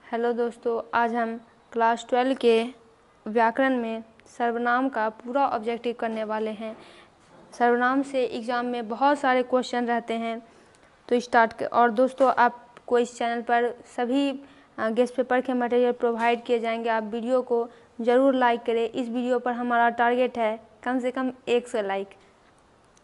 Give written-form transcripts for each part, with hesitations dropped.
Hello दोस्तों, आज हम क्लास 12 के व्याकरण में सर्वनाम का पूरा ऑब्जेक्टिव करने वाले हैं। सर्वनाम से एग्ज़ाम में बहुत सारे क्वेश्चन रहते हैं, तो और दोस्तों आपको इस चैनल पर सभी गेस्ट पेपर के मटेरियल प्रोवाइड किए जाएंगे। आप वीडियो को ज़रूर लाइक करें। इस वीडियो पर हमारा टारगेट है कम से कम 100 लाइक।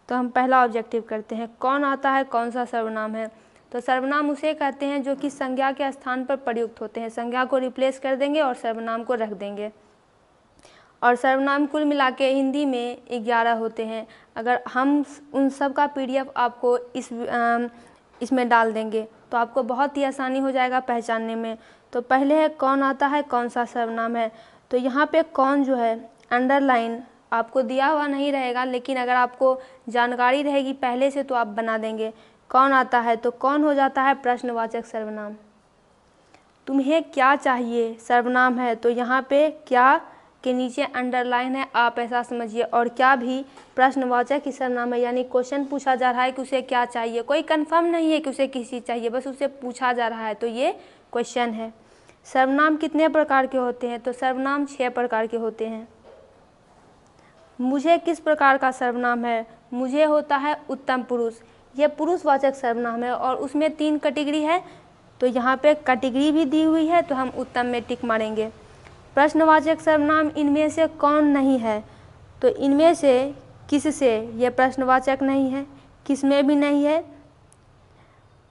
तो हम पहला ऑब्जेक्टिव करते हैं। कौन आता है, कौन सा सर्वनाम है? तो सर्वनाम उसे कहते हैं जो कि संज्ञा के स्थान पर प्रयुक्त होते हैं। संज्ञा को रिप्लेस कर देंगे और सर्वनाम को रख देंगे। और सर्वनाम कुल मिला के हिंदी में 11 होते हैं। अगर हम उन सब का PDF आपको इसमें डाल देंगे तो आपको बहुत ही आसानी हो जाएगा पहचानने में। तो पहले है कौन आता है, कौन सा सर्वनाम है। तो यहाँ पे कौन जो है अंडरलाइन आपको दिया हुआ नहीं रहेगा, लेकिन अगर आपको जानकारी रहेगी पहले से तो आप बना देंगे। कौन आता है तो कौन हो जाता है प्रश्नवाचक सर्वनाम। तुम्हें क्या चाहिए सर्वनाम है, तो यहाँ पे क्या के नीचे अंडरलाइन है, आप ऐसा समझिए। और क्या भी प्रश्नवाचक ही सर्वनाम है, यानी क्वेश्चन पूछा जा रहा है कि उसे क्या चाहिए। कोई कंफर्म नहीं है कि उसे किस चीज़ चाहिए, बस उसे पूछा जा रहा है, तो ये क्वेश्चन है। सर्वनाम कितने प्रकार के होते हैं? तो सर्वनाम 6 प्रकार के होते हैं। मुझे किस प्रकार का सर्वनाम है? मुझे होता है उत्तम पुरुष। यह पुरुषवाचक सर्वनाम है और उसमें 3 कैटेगरी है, तो यहाँ पे कैटेगरी भी दी हुई है, तो हम उत्तम में टिक मारेंगे। प्रश्नवाचक सर्वनाम इनमें से कौन नहीं है? तो इनमें से किससे यह प्रश्नवाचक नहीं है, किसमें भी नहीं है।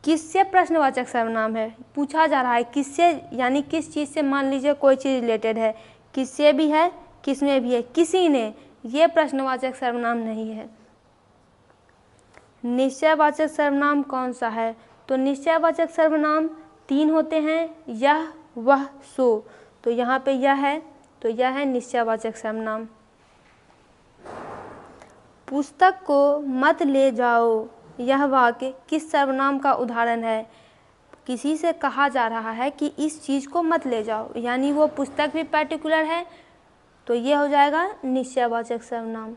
किससे प्रश्नवाचक सर्वनाम है, पूछा जा रहा है किससे, यानी किस चीज़ से। मान लीजिए कोई चीज़ रिलेटेड है, किससे भी है, किसमें भी है, किसी ने, ये प्रश्नवाचक सर्वनाम नहीं है। निश्चयवाचक सर्वनाम कौन सा है? तो निश्चयवाचक सर्वनाम 3 होते हैं, यह, वह, सो। तो यहाँ पे यह है, तो यह है निश्चयवाचक सर्वनाम। पुस्तक को मत ले जाओ, यह वाक्य किस सर्वनाम का उदाहरण है? किसी से कहा जा रहा है कि इस चीज़ को मत ले जाओ, यानी वो पुस्तक भी पर्टिकुलर है, तो ये हो जाएगा निश्चयवाचक सर्वनाम।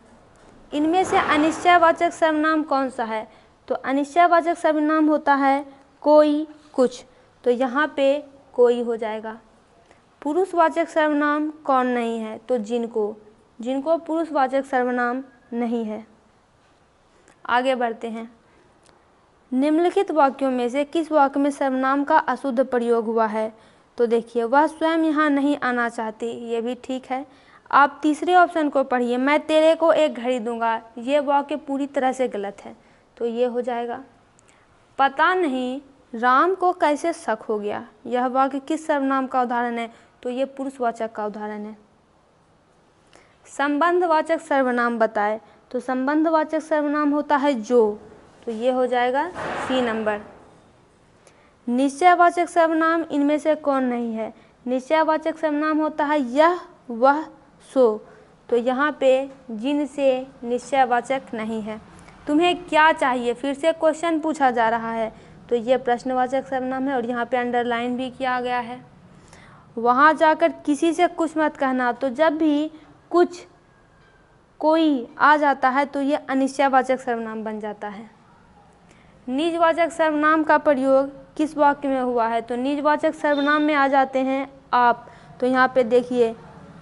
इनमें से अनिश्चयवाचक सर्वनाम कौन सा है? तो अनिश्चयवाचक सर्वनाम होता है कोई, कुछ। तो यहाँ पे कोई हो जाएगा। पुरुषवाचक सर्वनाम कौन नहीं है? तो जिनको पुरुषवाचक सर्वनाम नहीं है। आगे बढ़ते हैं। निम्नलिखित वाक्यों में से किस वाक्य में सर्वनाम का अशुद्ध प्रयोग हुआ है? तो देखिए, वह स्वयं यहाँ नहीं आना चाहती, ये भी ठीक है। आप तीसरे ऑप्शन को पढ़िए, मैं तेरे को एक घड़ी दूंगा, ये वाक्य पूरी तरह से गलत है, तो ये हो जाएगा। पता नहीं राम को कैसे शक हो गया, यह वाक्य किस सर्वनाम का उदाहरण है? तो ये पुरुषवाचक का उदाहरण है। संबंधवाचक सर्वनाम बताए, तो संबंधवाचक सर्वनाम होता है जो, तो ये हो जाएगा C नंबर। निश्चयवाचक सर्वनाम इनमें से कौन नहीं है? निश्चयवाचक सर्वनाम होता है यह, वह, सो। तो यहाँ पे जिनसे निश्चयवाचक नहीं है। तुम्हें क्या चाहिए, फिर से क्वेश्चन पूछा जा रहा है, तो ये प्रश्नवाचक सर्वनाम है और यहाँ पे अंडरलाइन भी किया गया है। वहाँ जाकर किसी से कुछ मत कहना, तो जब भी कुछ कोई आ जाता है तो ये अनिश्चयवाचक सर्वनाम बन जाता है। निजवाचक सर्वनाम का प्रयोग किस वाक्य में हुआ है? तो निजवाचक सर्वनाम में आ जाते हैं आप। तो यहाँ पे देखिए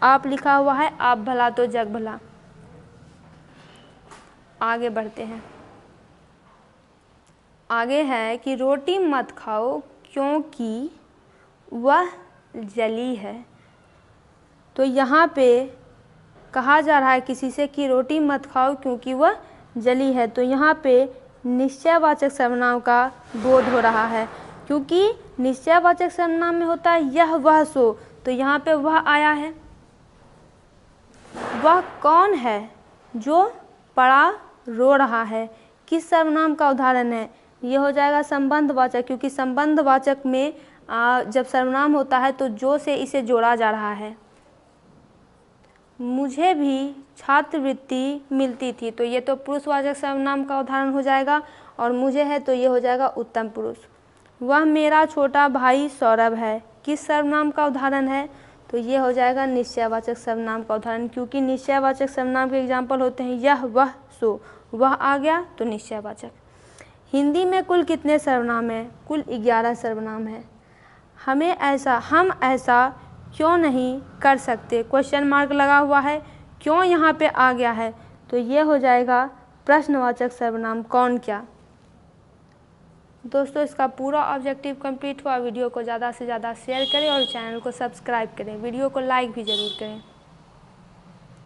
आप लिखा हुआ है, आप भला तो जग भला। आगे बढ़ते हैं। आगे है कि रोटी मत खाओ क्योंकि वह जली है। तो यहाँ पे कहा जा रहा है किसी से कि रोटी मत खाओ क्योंकि वह जली है, तो यहाँ पे निश्चयवाचक सर्वनाम का बोध हो रहा है, क्योंकि निश्चयवाचक सर्वनाम में होता है यह, वह, सो। तो यहाँ पे वह आया है। वह कौन है जो पड़ा रो रहा है, किस सर्वनाम का उदाहरण है? ये हो जाएगा संबंधवाचक, क्योंकि संबंधवाचक में जब सर्वनाम होता है तो जो से इसे जोड़ा जा रहा है। मुझे भी छात्रवृत्ति मिलती थी, तो ये तो पुरुषवाचक सर्वनाम का उदाहरण हो जाएगा, और मुझे है तो ये हो जाएगा उत्तम पुरुष। वह मेरा छोटा भाई सौरभ है, किस सर्वनाम का उदाहरण है? तो ये हो जाएगा निश्चयवाचक सर्वनाम का उदाहरण, क्योंकि निश्चयवाचक सर्वनाम के एग्जाम्पल होते हैं यह, वह, सो। वह आ गया तो निश्चयवाचक। हिंदी में कुल कितने सर्वनाम हैं? कुल 11 सर्वनाम है। हम ऐसा क्यों नहीं कर सकते, क्वेश्चन मार्क लगा हुआ है, क्यों यहाँ पे आ गया है, तो ये हो जाएगा प्रश्नवाचक सर्वनाम कौन क्या। दोस्तों इसका पूरा ऑब्जेक्टिव कंप्लीट हुआ। वीडियो को ज़्यादा से ज़्यादा शेयर करें और चैनल को सब्सक्राइब करें, वीडियो को लाइक भी ज़रूर करें।